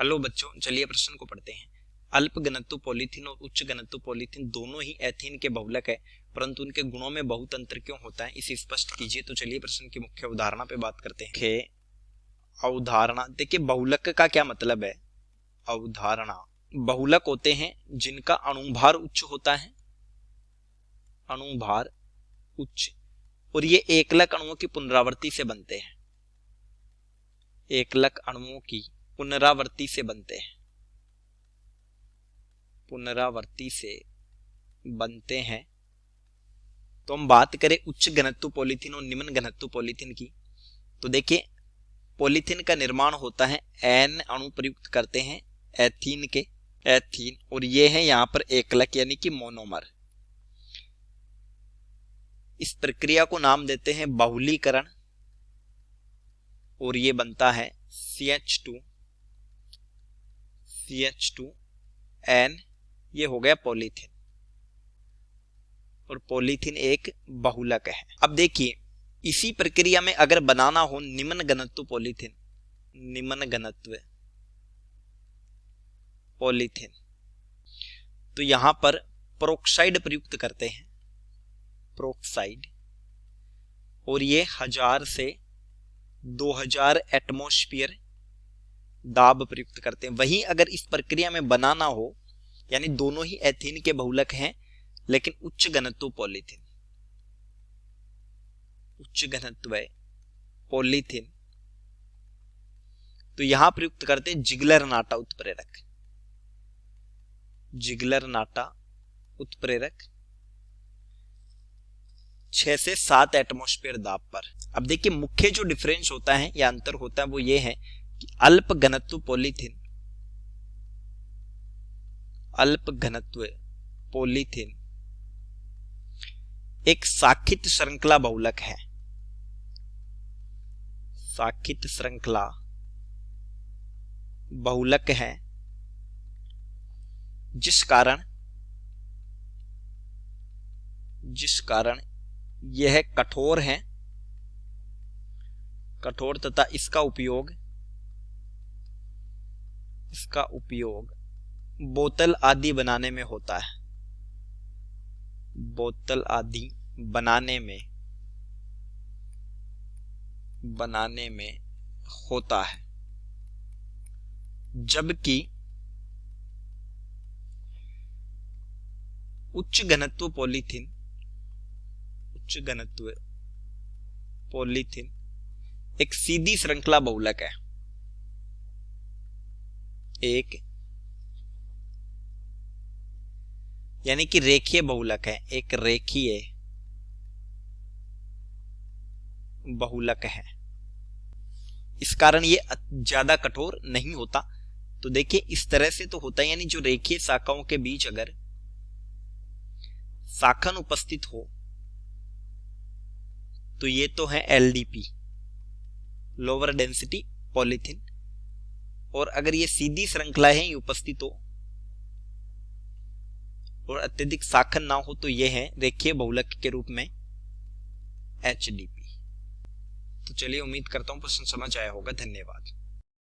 Hello बच्चों, चलिए प्रश्न को पढ़ते हैं। अल्प घनत्व पॉलीथीन और उच्च घनत्व पॉलीथीन दोनों ही एथीन के बहुलक है, परंतु उनके गुणों में बहुत अंतर क्यों होता है, इसे स्पष्ट कीजिए। तो चलिए प्रश्न की मुख्य अवधारणा पे बात करते हैं। अवधारणा देखिए, बहुलक का क्या मतलब है। अवधारणा, बहुलक होते हैं जिनका अणुभार उच्च होता है, अणुभार उच्च, और ये एकलक अणुओं की पुनरावृत्ति से बनते हैं, एकलक अणुओं की पुनरावृत्ति से बनते हैं, पुनरावृत्ति से बनते हैं। तो हम बात करें उच्च घनत्व पॉलीथीन और निम्न घनत्व पॉलीथीन की, तो देखिए पॉलीथीन का निर्माण होता है, एन अणु प्रयुक्त करते हैं एथीन के, एथीन, और ये है यहां पर एकलक यानी कि मोनोमर। इस प्रक्रिया को नाम देते हैं बहुलीकरण, और ये बनता है CH2N, ये हो गया पॉलीथीन, और पॉलीथीन एक बहुलक है। अब देखिए इसी प्रक्रिया में अगर बनाना हो निम्न घनत्व पॉलीथीन, निम्न घनत्व पॉलीथीन, तो यहां पर प्रोक्साइड प्रयुक्त करते हैं, प्रोक्साइड, और ये 1000 से 2000 एटमॉस्फेयर दाब प्रयुक्त करते हैं। वहीं अगर इस प्रक्रिया में बनाना हो, यानी दोनों ही एथीन के बहुलक हैं लेकिन उच्च घनत्व पॉलीथीन, उच्च घनत्व पॉलीथीन, तो यहां प्रयुक्त करते हैं जिगलर नाटा उत्प्रेरक, जिगलर नाटा उत्प्रेरक 6 से 7 एटमॉस्फेयर दाब पर। अब देखिए मुख्य जो डिफरेंस होता है या अंतर होता है वो ये है कि अल्प घनत्व पॉलीथीन, अल्प घनत्व पॉलीथीन एक साखित श्रृंखला बहुलक है, साखित श्रृंखला बहुलक है, जिस कारण यह कठोर है, कठोर, तथा इसका उपयोग बोतल आदि बनाने में होता है, बोतल आदि बनाने में होता है। जबकि उच्च घनत्व पॉलीथीन एक सीधी श्रृंखला बहुलक है, एक यानी कि रेखीय बहुलक है, एक रेखीय बहुलक है, इस कारण ये ज्यादा कठोर नहीं होता। तो देखिए इस तरह से तो होता है, यानी जो रेखीय शाखाओं के बीच अगर शाखन उपस्थित हो तो ये तो है LDP, लोअर डेंसिटी पॉलीथीन, और अगर ये सीधी श्रृंखलाएं ही उपस्थित हो और अत्यधिक शाखन ना हो तो ये है रेखीय बहुलक के रूप में HDP। तो चलिए उम्मीद करता हूं प्रश्न समझ आया होगा। धन्यवाद।